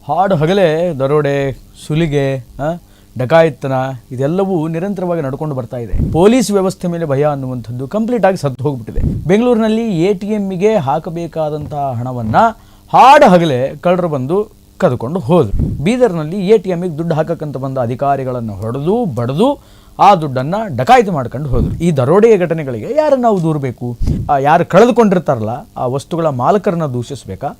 ಹಾಡು ಹಗಲೇ ದರೋಡೆ, ಸುಲಿಗೆ, ಡಕಾಯಿತನ ಇದೆಲ್ಲವೂ ನಿರಂತರವಾಗಿ ನಡ್ಕೊಂಡು ಬರ್ತಾ ಇದೆ. ಪೊಲೀಸ್ ವ್ಯವಸ್ಥೆ ಮೇಲೆ ಭಯ ಅನ್ನುವಂಥದ್ದು ಕಂಪ್ಲೀಟ್ ಆಗಿ ಸತ್ತು ಹೋಗ್ಬಿಟ್ಟಿದೆ. ಬೆಂಗಳೂರಿನಲ್ಲಿ ATMಗೆ ಹಾಕಬೇಕಾದಂತಹ ಹಣವನ್ನು ಹಾಡು ಹಗಲೇ ಕಳ್ಳರು ಬಂದು ಕದ್ಕೊಂಡು ಹೋದರು. ಬೀದರ್ನಲ್ಲಿ ATMಗೆ ದುಡ್ಡು ಹಾಕಕ್ಕಂತ ಬಂದ ಅಧಿಕಾರಿಗಳನ್ನು ಹೊಡೆದು ಬಡಿದು ಆ ದುಡ್ಡನ್ನು ಡಕಾಯಿತಿ ಮಾಡ್ಕೊಂಡು ಹೋದರು. ಈ ದರೋಡೆಯ ಘಟನೆಗಳಿಗೆ ಯಾರನ್ನು ನಾವು ದೂರಬೇಕು? ಯಾರು ಕಳೆದುಕೊಂಡಿರ್ತಾರಲ್ಲ ಆ ವಸ್ತುಗಳ ಮಾಲಕರನ್ನು ದೂಷಿಸಬೇಕಾ,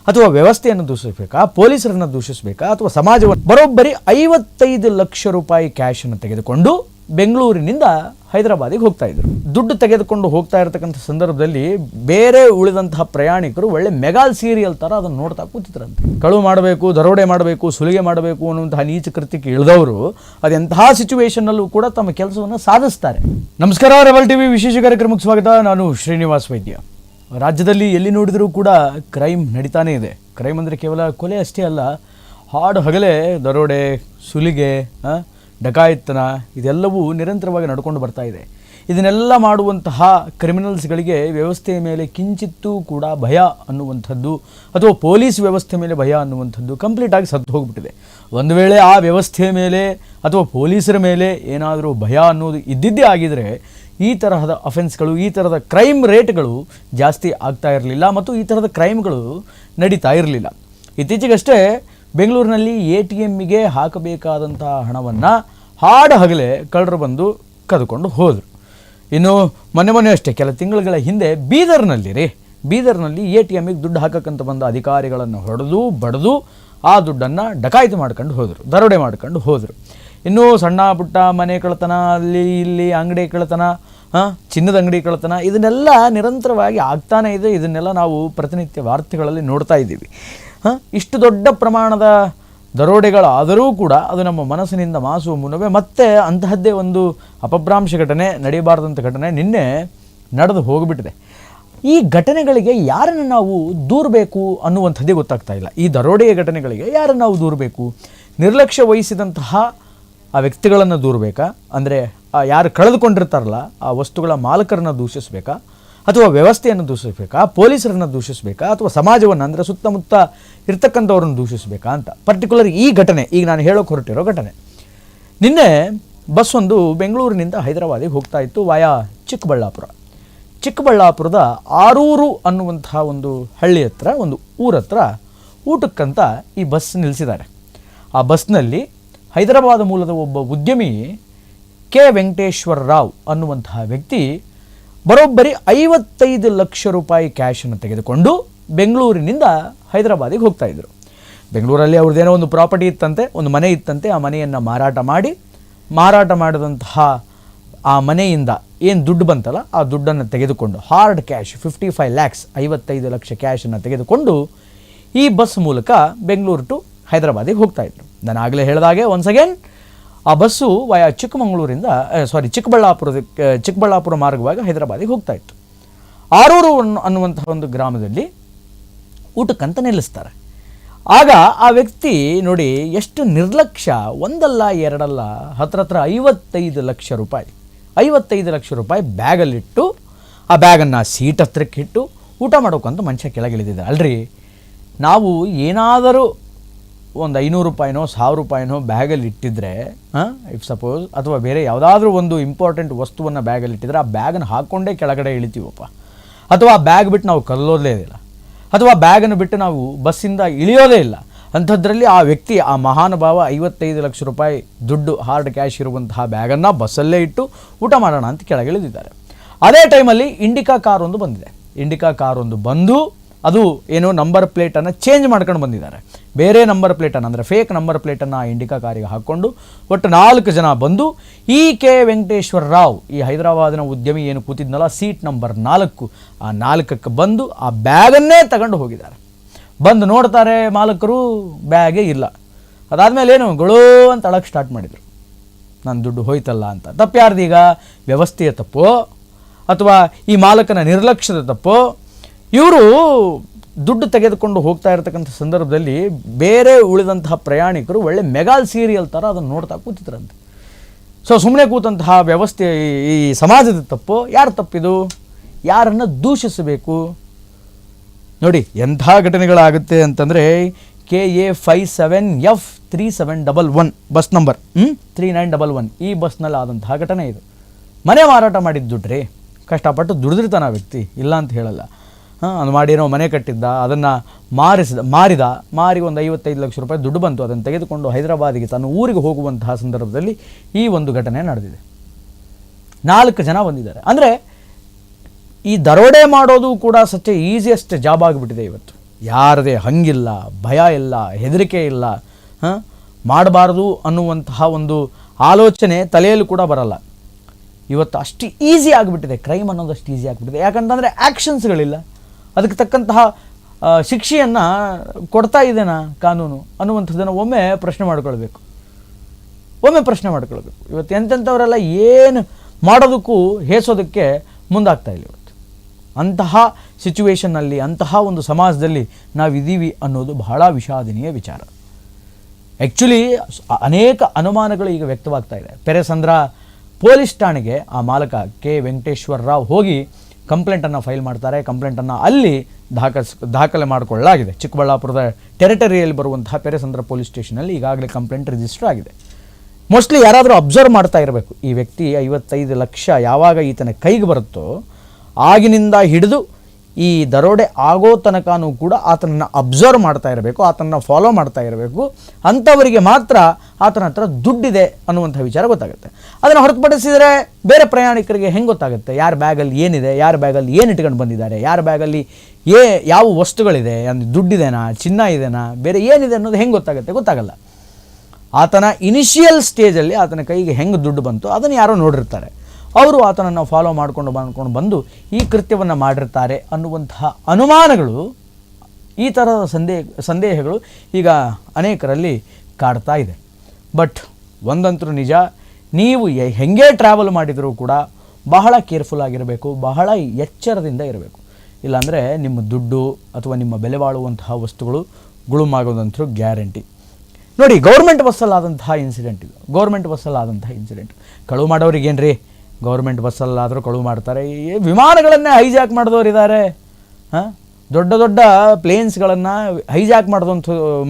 ಅಥವಾ ವ್ಯವಸ್ಥೆಯನ್ನು ದೂಷಿಸಬೇಕಾ, ಪೊಲೀಸರನ್ನು ದೂಷಿಸಬೇಕಾ, ಅಥವಾ ಸಮಾಜವನ್ನು? ಬರೋಬ್ಬರಿ 55 ಲಕ್ಷ ರೂಪಾಯಿ ಕ್ಯಾಶನ್ನು ತೆಗೆದುಕೊಂಡು ಬೆಂಗಳೂರಿನಿಂದ ಹೈದರಾಬಾದಿಗೆ ಹೋಗ್ತಾ ಇದ್ರು. ದುಡ್ಡು ತೆಗೆದುಕೊಂಡು ಹೋಗ್ತಾ ಇರತಕ್ಕಂಥ ಸಂದರ್ಭದಲ್ಲಿ ಬೇರೆ ಉಳಿದಂತಹ ಪ್ರಯಾಣಿಕರು ಒಳ್ಳೆ ಮೆಗಾಲ್ ಸೀರಿಯಲ್ ಥರ ಅದನ್ನು ನೋಡ್ತಾ ಕೂತಿದ್ರಂತೆ. ಕಳುವು ಮಾಡಬೇಕು, ದರೋಡೆ ಮಾಡಬೇಕು, ಸುಲಿಗೆ ಮಾಡಬೇಕು ಅನ್ನುವಂತಹ ನೀಚ ಕೃತ್ಯಕ್ಕೆ ಇಳಿದವರು ಅದೆಂತಹ ಸಿಚುವೇಶನ್ನಲ್ಲೂ ಕೂಡ ತಮ್ಮ ಕೆಲಸವನ್ನು ಸಾಧಿಸ್ತಾರೆ. ನಮಸ್ಕಾರ, ರೆಬಲ್ ಟಿವಿ ವಿಶೇಷ ಕಾರ್ಯಕ್ರಮಕ್ಕೆ ಸ್ವಾಗತ. ನಾನು ಶ್ರೀನಿವಾಸ್ ವೈದ್ಯ. ರಾಜ್ಯದಲ್ಲಿ ಎಲ್ಲಿ ನೋಡಿದರೂ ಕೂಡ ಕ್ರೈಮ್ ನಡೀತಾನೇ ಇದೆ. ಕ್ರೈಮ್ ಅಂದರೆ ಕೇವಲ ಕೊಲೆ ಅಷ್ಟೇ ಅಲ್ಲ, ಹಾಡು ಹಗಲೇ ದರೋಡೆ, ಸುಲಿಗೆ, ಡಕಾಯಿತನ ಇದೆಲ್ಲವೂ ನಿರಂತರವಾಗಿ ನಡ್ಕೊಂಡು ಬರ್ತಾ ಇದೆ. ಇದನ್ನೆಲ್ಲ ಮಾಡುವಂತಹ ಕ್ರಿಮಿನಲ್ಸ್ಗಳಿಗೆ ವ್ಯವಸ್ಥೆಯ ಮೇಲೆ ಕಿಂಚಿತ್ತೂ ಕೂಡ ಭಯ ಅನ್ನುವಂಥದ್ದು, ಅಥವಾ ಪೊಲೀಸ್ ವ್ಯವಸ್ಥೆ ಮೇಲೆ ಭಯ ಅನ್ನುವಂಥದ್ದು ಕಂಪ್ಲೀಟಾಗಿ ಸತ್ತು ಹೋಗ್ಬಿಟ್ಟಿದೆ. ಒಂದು ವೇಳೆ ಆ ವ್ಯವಸ್ಥೆಯ ಮೇಲೆ ಅಥವಾ ಪೊಲೀಸರ ಮೇಲೆ ಏನಾದರೂ ಭಯ ಅನ್ನೋದು ಇದ್ದಿದ್ದೇ ಆಗಿದರೆ ಈ ತರಹದ ಅಫೆನ್ಸ್ಗಳು, ಈ ಥರದ ಕ್ರೈಮ್ ರೇಟ್ಗಳು ಜಾಸ್ತಿ ಆಗ್ತಾ ಇರಲಿಲ್ಲ ಮತ್ತು ಈ ಥರದ ಕ್ರೈಮ್ಗಳು ನಡೀತಾ ಇರಲಿಲ್ಲ. ಇತ್ತೀಚೆಗಷ್ಟೇ ಬೆಂಗಳೂರಿನಲ್ಲಿ ATMಗೆ ಹಾಕಬೇಕಾದಂಥ ಹಣವನ್ನು ಹಾಡು ಹಗಲೇ ಕಳ್ಳರು ಬಂದು ಕದ್ಕೊಂಡು ಹೋದರು. ಇನ್ನು ಮೊನ್ನೆ ಅಷ್ಟೇ ಕೆಲ ತಿಂಗಳುಗಳ ಹಿಂದೆ ಬೀದರ್ನಲ್ಲಿ ATMಗೆ ದುಡ್ಡು ಹಾಕಕ್ಕಂತ ಬಂದ ಅಧಿಕಾರಿಗಳನ್ನು ಹೊಡೆದು ಬಡಿದು ಆ ದುಡ್ಡನ್ನು ಡಕಾಯಿತಿ ಮಾಡ್ಕೊಂಡು ಹೋದರು, ದರೋಡೆ ಮಾಡ್ಕೊಂಡು ಹೋದರು. ಇನ್ನು ಸಣ್ಣ ಪುಟ್ಟ ಮನೆ ಕಳ್ಳತನ, ಅಲ್ಲಿ ಇಲ್ಲಿ ಅಂಗಡಿ ಕಳ್ಳತನ, ಚಿನ್ನದ ಅಂಗಡಿ ಕಳ್ಳತನ ಇದನ್ನೆಲ್ಲ ನಿರಂತರವಾಗಿ ಆಗ್ತಾನೇ ಇದೆ. ಇದನ್ನೆಲ್ಲ ನಾವು ಪ್ರತಿನಿತ್ಯ ವಾರ್ತೆಗಳಲ್ಲಿ ನೋಡ್ತಾ ಇದ್ದೀವಿ. ಇಷ್ಟು ದೊಡ್ಡ ಪ್ರಮಾಣದ ದರೋಡೆಗಳಾದರೂ ಕೂಡ ಅದು ನಮ್ಮ ಮನಸ್ಸಿನಿಂದ ಮಾಸುವ ಮುನ್ನವೇ ಮತ್ತೆ ಅಂತಹದ್ದೇ ಒಂದು ಅಪಭ್ರಂಶ ಘಟನೆ, ನಡೆಯಬಾರ್ದಂಥ ಘಟನೆ ನಿನ್ನೆ ನಡೆದು ಹೋಗಿಬಿಟ್ಟಿದೆ. ಈ ಘಟನೆಗಳಿಗೆ ಯಾರನ್ನು ನಾವು ದೂರಬೇಕು ಅನ್ನುವಂಥದ್ದೇ ಗೊತ್ತಾಗ್ತಾ ಇಲ್ಲ. ಈ ದರೋಡೆಯ ಘಟನೆಗಳಿಗೆ ಯಾರನ್ನು ನಾವು ದೂರಬೇಕು? ನಿರ್ಲಕ್ಷ್ಯ ವಹಿಸಿದಂತಹ ಆ ವ್ಯಕ್ತಿಗಳನ್ನು ದೂರಬೇಕಾ, ಅಂದರೆ ಯಾರು ಕಳೆದುಕೊಂಡಿರ್ತಾರಲ್ಲ ಆ ವಸ್ತುಗಳ ಮಾಲಕರನ್ನು ದೂಷಿಸಬೇಕಾ, ಅಥವಾ ವ್ಯವಸ್ಥೆಯನ್ನು ದೂಷಿಸಬೇಕಾ, ಪೊಲೀಸರನ್ನು ದೂಷಿಸಬೇಕಾ, ಅಥವಾ ಸಮಾಜವನ್ನು ಅಂದರೆ ಸುತ್ತಮುತ್ತ ಇರ್ತಕ್ಕಂಥವ್ರನ್ನು ದೂಷಿಸಬೇಕಾ ಅಂತ. ಪರ್ಟಿಕ್ಯುಲರ್ ಈ ಘಟನೆ, ಈಗ ನಾನು ಹೇಳೋಕೆ ಹೊರಟಿರೋ ಘಟನೆ. ನಿನ್ನೆ ಬಸ್ ಒಂದು ಬೆಂಗಳೂರಿನಿಂದ ಹೈದರಾಬಾದಿಗೆ ಹೋಗ್ತಾ ಇತ್ತು ವಾಯಾ ಚಿಕ್ಕಬಳ್ಳಾಪುರದ ಆರೂರು ಅನ್ನುವಂತಹ ಒಂದು ಹಳ್ಳಿ ಹತ್ರ, ಒಂದು ಊರ ಹತ್ರ ಊಟಕ್ಕಂತ ಈ ಬಸ್ ನಿಲ್ಲಿಸಿದ್ದಾರೆ. ಆ ಬಸ್ನಲ್ಲಿ ಹೈದರಾಬಾದ್ ಮೂಲದ ಒಬ್ಬ ಉದ್ಯಮಿ ಕೆ ವೆಂಕಟೇಶ್ವರ ರಾವ್ ಅನ್ನುವಂತಹ ವ್ಯಕ್ತಿ ಬರೋಬ್ಬರಿ 55 ಲಕ್ಷ ರೂಪಾಯಿ ಕ್ಯಾಶನ್ನು ತೆಗೆದುಕೊಂಡು ಬೆಂಗಳೂರಿನಿಂದ ಹೈದರಾಬಾದಿಗೆ ಹೋಗ್ತಾ ಇದ್ರು. ಬೆಂಗಳೂರಲ್ಲಿ ಅವ್ರದ್ದೇನೋ ಒಂದು ಪ್ರಾಪರ್ಟಿ ಇತ್ತಂತೆ, ಒಂದು ಮನೆ ಇತ್ತಂತೆ. ಆ ಮನೆಯನ್ನು ಮಾರಾಟ ಮಾಡಿದಂತಹ ಆ ಮನೆಯಿಂದ ಏನು ದುಡ್ಡು ಬಂತಲ್ಲ ಆ ದುಡ್ಡನ್ನು ತೆಗೆದುಕೊಂಡು ಹಾರ್ಡ್ ಕ್ಯಾಶ್ 55 ಲ್ಯಾಕ್ಸ್ 55 ಲಕ್ಷ ಕ್ಯಾಶನ್ನು ತೆಗೆದುಕೊಂಡು ಈ ಬಸ್ ಮೂಲಕ ಬೆಂಗಳೂರು ಟು ಹೈದರಾಬಾದಿಗೆ ಹೋಗ್ತಾ ಇದ್ರು. ನಾನು ಆಗಲೇ ಹೇಳಿದಾಗೆ ಒನ್ಸ್ ಅಗೇನ್ ಆ ಬಸ್ಸು ವಾಯಾ ಚಿಕ್ಕಬಳ್ಳಾಪುರ ಮಾರ್ಗವಾಗಿ ಹೈದರಾಬಾದಿಗೆ ಹೋಗ್ತಾ ಇತ್ತು. ಆರೂರು ಅನ್ನುವಂತಹ ಒಂದು ಗ್ರಾಮದಲ್ಲಿ ಊಟಕ್ಕಂತ ನಿಲ್ಲಿಸ್ತಾರೆ. ಆಗ ಆ ವ್ಯಕ್ತಿ ನೋಡಿ ಎಷ್ಟು ನಿರ್ಲಕ್ಷ್ಯ, ಒಂದಲ್ಲ ಎರಡಲ್ಲ, ಹತ್ರ 55 ಲಕ್ಷ ರೂಪಾಯಿ ಬ್ಯಾಗಲ್ಲಿಟ್ಟು ಆ ಬ್ಯಾಗನ್ನು ಸೀಟ್ ಹತ್ರಕ್ಕಿಟ್ಟು ಊಟ ಮಾಡೋಕ್ಕಂತ ಮನುಷ್ಯ ಕೆಳಗಿಳಿದಿದೆ. ಅಲ್ರಿ, ನಾವು ಏನಾದರೂ ಒಂದು 500 ರೂಪಾಯಿನೋ 1000 ರೂಪಾಯಿನೋ ಬ್ಯಾಗಲ್ಲಿ ಇಟ್ಟಿದ್ರೆ, ಇಫ್ ಸಪೋಸ್, ಅಥವಾ ಬೇರೆ ಯಾವುದಾದ್ರೂ ಒಂದು ಇಂಪಾರ್ಟೆಂಟ್ ವಸ್ತುವನ್ನು ಬ್ಯಾಗಲ್ಲಿ ಇಟ್ಟಿದ್ರೆ ಆ ಬ್ಯಾಗನ್ನು ಹಾಕ್ಕೊಂಡೇ ಕೆಳಗಡೆ ಇಳಿತೀವಪ್ಪ, ಅಥವಾ ಆ ಬ್ಯಾಗ್ ಬಿಟ್ಟು ನಾವು ಕದಲೋದೇ ಇಲ್ಲ, ಅಥವಾ ಬ್ಯಾಗನ್ನು ಬಿಟ್ಟು ನಾವು ಬಸ್ಸಿಂದ ಇಳಿಯೋದೇ ಇಲ್ಲ. ಅಂಥದ್ರಲ್ಲಿ ಆ ವ್ಯಕ್ತಿ, ಆ ಮಹಾನುಭಾವ 55 ಲಕ್ಷ ರೂಪಾಯಿ ದುಡ್ಡು ಹಾರ್ಡ್ ಕ್ಯಾಶ್ ಇರುವಂತಹ ಬ್ಯಾಗನ್ನು ಬಸ್ಸಲ್ಲೇ ಇಟ್ಟು ಊಟ ಮಾಡೋಣ ಅಂತ ಕೆಳಗಿಳಿದಿದ್ದಾರೆ. ಅದೇ ಟೈಮಲ್ಲಿ ಇಂಡಿಕಾ ಕಾರ್ ಒಂದು ಬಂದು ಅದು ಏನೋ ನಂಬರ್ ಪ್ಲೇಟನ್ನು ಚೇಂಜ್ ಮಾಡ್ಕೊಂಡು ಬಂದಿದ್ದಾರೆ. ಬೇರೆ ನಂಬರ್ ಪ್ಲೇಟನ್ನು, ಅಂದರೆ ಫೇಕ್ ನಂಬರ್ ಪ್ಲೇಟನ್ನು ಆ ಇಂಡಿಕಾ ಕಾರಿಗೆ ಹಾಕ್ಕೊಂಡು ಒಟ್ಟು 4 ಜನ ಬಂದು ಈ ಕೆ ವೆಂಕಟೇಶ್ವರ ರಾವ್, ಈ ಹೈದರಾಬಾದಿನ ಉದ್ಯಮಿ ಏನು ಕೂತಿದ್ನಲ್ಲ ಸೀಟ್ ನಂಬರ್ 4, ಆ 4ಕ್ಕೆ ಬಂದು ಆ ಬ್ಯಾಗನ್ನೇ ತಗೊಂಡು ಹೋಗಿದ್ದಾರೆ. ಬಂದು ನೋಡ್ತಾರೆ ಮಾಲಕರು, ಬ್ಯಾಗೇ ಇಲ್ಲ. ಅದಾದಮೇಲೆ ಏನು ಗೊಳೋ ಅಂತ ಅಳಕ್ಕೆ ಸ್ಟಾರ್ಟ್ ಮಾಡಿದರು, ನನ್ನ ದುಡ್ಡು ಹೋಯ್ತಲ್ಲ ಅಂತ. ತಪ್ಪು ಯಾರ್ದೀಗ? ವ್ಯವಸ್ಥೆಯ ತಪ್ಪು ಅಥವಾ ಈ ಮಾಲಕನ ನಿರ್ಲಕ್ಷ್ಯದ ತಪ್ಪು? ಇವರು ದುಡ್ಡು ತೆಗೆದುಕೊಂಡು ಹೋಗ್ತಾ ಇರತಕ್ಕಂಥ ಸಂದರ್ಭದಲ್ಲಿ ಬೇರೆ ಉಳಿದಂತಹ ಪ್ರಯಾಣಿಕರು ಒಳ್ಳೆ ಮೆಗಾಲ್ ಸೀರಿಯಲ್ ಥರ ಅದನ್ನು ನೋಡ್ತಾ ಕೂತಿದ್ರಂತೆ. ಸುಮ್ಮನೆ ಕೂತಂತಹ ವ್ಯವಸ್ಥೆ, ಈ ಸಮಾಜದ ತಪ್ಪು. ಯಾರು ತಪ್ಪಿದು? ಯಾರನ್ನು ದೂಷಿಸಬೇಕು? ನೋಡಿ ಎಂಥ ಘಟನೆಗಳಾಗುತ್ತೆ ಅಂತಂದರೆ, KA57F3711 ಬಸ್ ನಂಬರ್ 3911 ಈ ಬಸ್ನಲ್ಲಿ ಆದಂತಹ ಘಟನೆ ಇದು. ಮನೆ ಮಾರಾಟ ಮಾಡಿದ್ದು ದುಡ್ಡು ರೀ, ಕಷ್ಟಪಟ್ಟು ದುಡಿದಿರ್ತಾನೆ ಆ ವ್ಯಕ್ತಿ, ಇಲ್ಲ ಅಂತ ಹೇಳಲ್ಲ. ಅದು ಮಾಡಿರೋ ಮನೆ ಕಟ್ಟಿದ್ದ, ಅದನ್ನು ಮಾರಿ ಒಂದು 55 ಲಕ್ಷ ರೂಪಾಯಿ ದುಡ್ಡು ಬಂತು. ಅದನ್ನು ತೆಗೆದುಕೊಂಡು ಹೈದರಾಬಾದಿಗೆ ತನ್ನ ಊರಿಗೆ ಹೋಗುವಂತಹ ಸಂದರ್ಭದಲ್ಲಿ ಈ ಒಂದು ಘಟನೆ ನಡೆದಿದೆ. 4 ಜನ ಬಂದಿದ್ದಾರೆ. ಅಂದರೆ ಈ ದರೋಡೆ ಮಾಡೋದು ಕೂಡ ಸಚ್ಚ ಈಸಿಯೆಸ್ಟ್ ಜಾಬ್ ಆಗಿಬಿಟ್ಟಿದೆ ಇವತ್ತು. ಯಾರದೇ ಹಂಗಿಲ್ಲ, ಭಯ ಇಲ್ಲ, ಹೆದರಿಕೆ ಇಲ್ಲ, ಮಾಡಬಾರ್ದು ಅನ್ನುವಂತಹ ಒಂದು ಆಲೋಚನೆ ತಲೆಯಲ್ಲಿ ಕೂಡ ಬರಲ್ಲ. ಇವತ್ತು ಅಷ್ಟು ಈಸಿ ಆಗಿಬಿಟ್ಟಿದೆ, ಕ್ರೈಮ್ ಅನ್ನೋದು ಅಷ್ಟು ಈಸಿ ಆಗಿಬಿಟ್ಟಿದೆ. ಯಾಕಂತಂದರೆ ಆ್ಯಕ್ಷನ್ಸ್ಗಳಿಲ್ಲ, ಅದಕ್ಕೆ ತಕ್ಕಂತಹ ಶಿಕ್ಷೆಯನ್ನು ಕೊಡ್ತಾ ಇದ್ದೇನಾ ಕಾನೂನು ಅನ್ನುವಂಥದ್ದನ್ನು ಒಮ್ಮೆ ಪ್ರಶ್ನೆ ಮಾಡ್ಕೊಳ್ಬೇಕು. ಇವತ್ತು ಎಂತೆಂಥವರೆಲ್ಲ ಏನು ಮಾಡೋದಕ್ಕೂ ಹೇಸೋದಕ್ಕೆ ಮುಂದಾಗ್ತಾ ಇಲ್ಲ. ಇವತ್ತು ಅಂತಹ ಸಿಚುವೇಷನ್ನಲ್ಲಿ, ಅಂತಹ ಒಂದು ಸಮಾಜದಲ್ಲಿ ನಾವಿದ್ದೀವಿ ಅನ್ನೋದು ಬಹಳ ವಿಷಾದನೀಯ ವಿಚಾರ. ಆ್ಯಕ್ಚುಲಿ ಅನೇಕ ಅನುಮಾನಗಳು ಈಗ ವ್ಯಕ್ತವಾಗ್ತಾ ಇದೆ. ಪೆರೆಸಂದ್ರ ಪೊಲೀಸ್ ಠಾಣೆಗೆ ಆ ಮಾಲಕ ಕೆ ವೆಂಕಟೇಶ್ವರ ರಾವ್ ಹೋಗಿ ಕಂಪ್ಲೇಂಟನ್ನು ಫೈಲ್ ಮಾಡ್ತಾರೆ. ಕಂಪ್ಲೇಂಟನ್ನು ಅಲ್ಲಿ ದಾಖಲೆ ಮಾಡಿಕೊಳ್ಳಲಾಗಿದೆ. ಚಿಕ್ಕಬಳ್ಳಾಪುರದ ಟೆರಿಟರಿಯಲ್ಲಿ ಬರುವಂತಹ ಪೆರೆಸಂದ್ರ ಪೊಲೀಸ್ ಸ್ಟೇಷನಲ್ಲಿ ಈಗಾಗಲೇ ಕಂಪ್ಲೇಂಟ್ ರಿಜಿಸ್ಟರ್ ಆಗಿದೆ. ಮೋಸ್ಟ್ಲಿ ಯಾರಾದರೂ ಅಬ್ಸರ್ವ್ ಮಾಡ್ತಾ ಇರಬೇಕು. ಈ ವ್ಯಕ್ತಿ 55 ಲಕ್ಷ ಯಾವಾಗ ಈತನ ಕೈಗೆ ಬರುತ್ತೋ ಆಗಿನಿಂದ ಹಿಡಿದು ಈ ದರೋಡೆ ಆಗೋ ತನಕನೂ ಕೂಡ ಆತನನ್ನು ಅಬ್ಸರ್ವ್ ಮಾಡ್ತಾ ಇರಬೇಕು, ಆತನನ್ನು ಫಾಲೋ ಮಾಡ್ತಾ ಇರಬೇಕು. ಅಂಥವರಿಗೆ ಮಾತ್ರ ಆತನ ಹತ್ರ ದುಡ್ಡಿದೆ ಅನ್ನುವಂಥ ವಿಚಾರ ಗೊತ್ತಾಗುತ್ತೆ. ಅದನ್ನು ಹೊರತುಪಡಿಸಿದರೆ ಬೇರೆ ಪ್ರಯಾಣಿಕರಿಗೆ ಹೆಂಗೆ ಗೊತ್ತಾಗುತ್ತೆ ಯಾರ ಬ್ಯಾಗಲ್ಲಿ ಏನಿದೆ, ಯಾರ ಬ್ಯಾಗಲ್ಲಿ ಏನು ಇಟ್ಕೊಂಡು ಬಂದಿದ್ದಾರೆ, ಯಾರ ಬ್ಯಾಗಲ್ಲಿ ಯಾವ ವಸ್ತುಗಳಿದೆ, ಅಂದರೆ ದುಡ್ಡಿದೆನಾ, ಚಿನ್ನ ಇದೆನಾ, ಬೇರೆ ಏನಿದೆ ಅನ್ನೋದು ಹೆಂಗೆ ಗೊತ್ತಾಗಲ್ಲ. ಆತನ ಇನಿಷಿಯಲ್ ಸ್ಟೇಜಲ್ಲಿ ಆತನ ಕೈಗೆ ಹೆಂಗೆ ದುಡ್ಡು ಬಂತು ಅದನ್ನು ಯಾರೋ ನೋಡಿರ್ತಾರೆ. ಅವರು ಆತನನ್ನು ಫಾಲೋ ಮಾಡ್ಕೊಂಡು ಬಂದು ಈ ಕೃತ್ಯವನ್ನು ಮಾಡಿರ್ತಾರೆ ಅನ್ನುವಂತಹ ಅನುಮಾನಗಳು, ಈ ಥರದ ಸಂದೇಹಗಳು ಈಗ ಅನೇಕರಲ್ಲಿ ಕಾಡ್ತಾ ಇದೆ. ಬಟ್ ಒಂದಂತರೂ ನಿಜ, ನೀವು ಹೆಂಗೆ ಟ್ರಾವೆಲ್ ಮಾಡಿದರೂ ಕೂಡ ಬಹಳ ಕೇರ್ಫುಲ್ ಆಗಿರಬೇಕು, ಬಹಳ ಎಚ್ಚರದಿಂದ ಇರಬೇಕು. ಇಲ್ಲಾಂದರೆ ನಿಮ್ಮ ದುಡ್ಡು ಅಥವಾ ನಿಮ್ಮ ಬೆಲೆ ಬಾಳುವಂತಹ ವಸ್ತುಗಳು ಗುಳುಮಾಗೋದಂತರೂ ಗ್ಯಾರಂಟಿ. ನೋಡಿ, ಗೌರ್ಮೆಂಟ್ ಬಸ್ಸಲ್ಲಾದಂತಹ ಇನ್ಸಿಡೆಂಟ್ ಇದು. ಕಳುವು ಮಾಡೋರಿಗೇನು ರೀ, ಗೌರ್ಮೆಂಟ್ ಬಸ್ಸಲ್ಲಾದರೂ ಕಳುವು ಮಾಡ್ತಾರೆ. ವಿಮಾನಗಳನ್ನೇ ಹೈಜಾಕ್ ಮಾಡಿದವರಿದ್ದಾರೆ, ದೊಡ್ಡ ದೊಡ್ಡ ಪ್ಲೇನ್ಸ್ಗಳನ್ನು ಹೈಜಾಕ್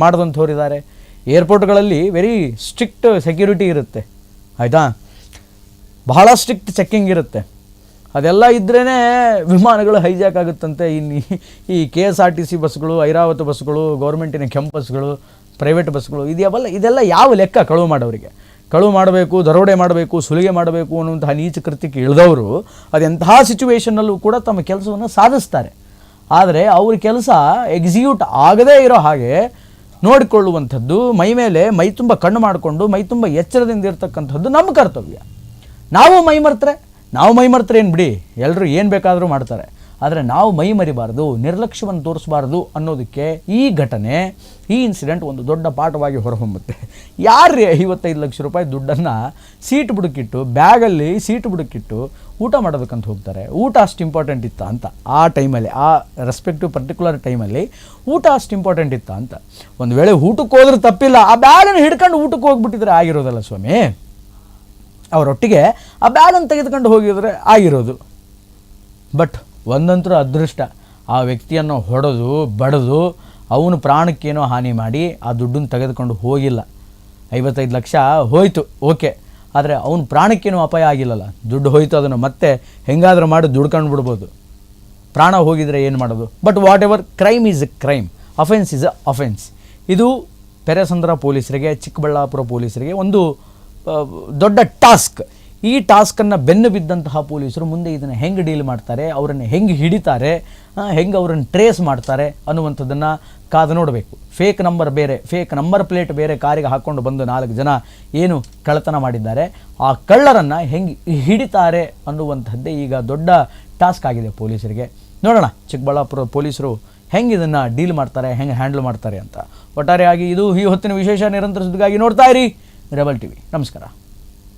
ಮಾಡಿದಂಥವ್ರಿದ್ದಾರೆ. ಏರ್ಪೋರ್ಟ್ಗಳಲ್ಲಿ ವೆರಿ ಸ್ಟ್ರಿಕ್ಟ್ ಸೆಕ್ಯೂರಿಟಿ ಇರುತ್ತೆ, ಆಯಿತಾ, ಬಹಳ ಸ್ಟ್ರಿಕ್ಟ್ ಚೆಕ್ಕಿಂಗ್ ಇರುತ್ತೆ. ಅದೆಲ್ಲ ಇದ್ರೇ ವಿಮಾನಗಳು ಹೈಜಾಕ್ ಆಗುತ್ತಂತೆ. ಇನ್ನು ಈ KSRTC ಬಸ್ಗಳು, ಐರಾವತ ಬಸ್ಗಳು, ಗೌರ್ಮೆಂಟಿನ ಕೆಂಪು ಬಸ್ಗಳು, ಪ್ರೈವೇಟ್ ಬಸ್ಗಳು, ಇದೆಲ್ಲ ಯಾವ ಲೆಕ್ಕ? ಕಳುವು ಮಾಡಬೇಕು, ದರೋಡೆ ಮಾಡಬೇಕು, ಸುಲಿಗೆ ಮಾಡಬೇಕು ಅನ್ನುವಂತಹ ನೀಚ ಕೃತ್ಯಕ್ಕೆ ಇಳಿದವರು ಅದೆಂತಹ ಸಿಚುವೇಷನ್ನಲ್ಲೂ ಕೂಡ ತಮ್ಮ ಕೆಲಸವನ್ನು ಸಾಧಿಸ್ತಾರೆ. ಆದರೆ ಅವ್ರ ಕೆಲಸ ಎಕ್ಸಿಕ್ಯೂಟ್ ಆಗದೇ ಇರೋ ಹಾಗೆ ನೋಡಿಕೊಳ್ಳುವಂಥದ್ದು, ಮೈ ಮೇಲೆ ಮೈ ತುಂಬ ಕಣ್ಣು ಮಾಡಿಕೊಂಡು ಮೈ ತುಂಬ ಎಚ್ಚರದಿಂದ ಇರತಕ್ಕಂಥದ್ದು ನಮ್ಮ ಕರ್ತವ್ಯ. ನಾವು ಮೈ ಮರ್ತರೆ ಏನು ಬಿಡಿ, ಎಲ್ಲರೂ ಏನು ಬೇಕಾದರೂ ಮಾಡ್ತಾರೆ. ಆದರೆ ನಾವು ಮೈ ಮರಿಬಾರ್ದು, ನಿರ್ಲಕ್ಷ್ಯವನ್ನು ತೋರಿಸಬಾರ್ದು ಅನ್ನೋದಕ್ಕೆ ಈ ಘಟನೆ, ಈ ಇನ್ಸಿಡೆಂಟ್ ಒಂದು ದೊಡ್ಡ ಪಾಠವಾಗಿ ಹೊರಹೊಮ್ಮುತ್ತೆ. ಯಾರು 55 ಲಕ್ಷ ರೂಪಾಯಿ ದುಡ್ಡನ್ನು ಬ್ಯಾಗಲ್ಲಿ ಸೀಟ್ ಬುಡಕ್ಕಿಟ್ಟು ಊಟ ಮಾಡೋದಕ್ಕಂತ ಹೋಗ್ತಾರೆ? ಊಟ ಅಷ್ಟು ಇಂಪಾರ್ಟೆಂಟ್ ಇತ್ತ ಅಂತ ಆ ಟೈಮಲ್ಲಿ, ಆ ರೆಸ್ಪೆಕ್ಟಿವ್ ಪರ್ಟಿಕ್ಯುಲರ್ ಟೈಮಲ್ಲಿ ಊಟ ಅಷ್ಟು ಇಂಪಾರ್ಟೆಂಟ್ ಇತ್ತ ಅಂತ? ಒಂದು ವೇಳೆ ಊಟಕ್ಕೆ ಹೋದ್ರೆ ತಪ್ಪಿಲ್ಲ, ಆ ಬ್ಯಾಗನ್ನು ಹಿಡ್ಕೊಂಡು ಊಟಕ್ಕೆ ಹೋಗ್ಬಿಟ್ಟಿದ್ರೆ ಆಗಿರೋದಲ್ಲ ಸ್ವಾಮಿ. ಅವರೊಟ್ಟಿಗೆ ಆ ಬ್ಯಾಗನ್ನು ತೆಗೆದುಕೊಂಡು ಹೋಗಿದ್ರೆ ಆಗಿರೋದು. ಬಟ್ ಒಂದಂತರೂ ಅದೃಷ್ಟ, ಆ ವ್ಯಕ್ತಿಯನ್ನು ಹೊಡೆದು ಬಡಿದು ಅವನು ಪ್ರಾಣಕ್ಕೇನೋ ಹಾನಿ ಮಾಡಿ ಆ ದುಡ್ಡನ್ನು ತೆಗೆದುಕೊಂಡು ಹೋಗಿಲ್ಲ. 55 ಲಕ್ಷ ಹೋಯಿತು, ಓಕೆ, ಆದರೆ ಅವನ ಪ್ರಾಣಕ್ಕೇನೂ ಅಪಾಯ ಆಗಿಲ್ಲಲ್ಲ. ದುಡ್ಡು ಹೋಯಿತು, ಅದನ್ನು ಮತ್ತೆ ಹೆಂಗಾದರೂ ಮಾಡಿ ದುಡ್ಕೊಂಡು ಬಿಡ್ಬೋದು. ಪ್ರಾಣ ಹೋಗಿದರೆ ಏನು ಮಾಡೋದು? But what ever, crime is A crime, offence is a offence. ಇದು ಪೆರೆಸಂದ್ರ ಪೊಲೀಸರಿಗೆ, ಚಿಕ್ಕಬಳ್ಳಾಪುರ ಪೊಲೀಸರಿಗೆ ಒಂದು ದೊಡ್ಡ ಟಾಸ್ಕ್. ಈ ಟಾಸ್ಕನ್ನು ಬೆನ್ನು ಬಿದ್ದಂತಹ ಪೊಲೀಸರು ಮುಂದೆ ಇದನ್ನು ಹೆಂಗೆ ಡೀಲ್ ಮಾಡ್ತಾರೆ, ಅವರನ್ನು ಹೆಂಗೆ ಹಿಡಿತಾರೆ, ಹೆಂಗೆ ಅವರನ್ನು ಟ್ರೇಸ್ ಮಾಡ್ತಾರೆ ಅನ್ನುವಂಥದ್ದನ್ನು ಕಾದು ನೋಡಬೇಕು. ಫೇಕ್ ನಂಬರ್ ಪ್ಲೇಟ್ ಬೇರೆ ಕಾರಿಗೆ ಹಾಕ್ಕೊಂಡು ಬಂದು 4 ಜನ ಏನು ಕಳ್ಳತನ ಮಾಡಿದ್ದಾರೆ, ಆ ಕಳ್ಳರನ್ನು ಹೆಂಗೆ ಹಿಡಿತಾರೆ ಅನ್ನುವಂಥದ್ದೇ ಈಗ ದೊಡ್ಡ ಟಾಸ್ಕ್ ಆಗಿದೆ ಪೊಲೀಸರಿಗೆ. ನೋಡೋಣ ಚಿಕ್ಕಬಳ್ಳಾಪುರ ಪೊಲೀಸರು ಹೆಂಗೆ ಇದನ್ನು ಡೀಲ್ ಮಾಡ್ತಾರೆ, ಹೆಂಗೆ ಹ್ಯಾಂಡಲ್ ಮಾಡ್ತಾರೆ ಅಂತ. ಒಟ್ಟಾರೆಯಾಗಿ ಇದು ಈ ಹೊತ್ತಿನ ವಿಶೇಷ. ನಿರಂತರ ಸುದ್ದಿಗಾಗಿ ನೋಡ್ತಾ ಇರಿ ರೆಬಲ್ ಟಿವಿ. ನಮಸ್ಕಾರ.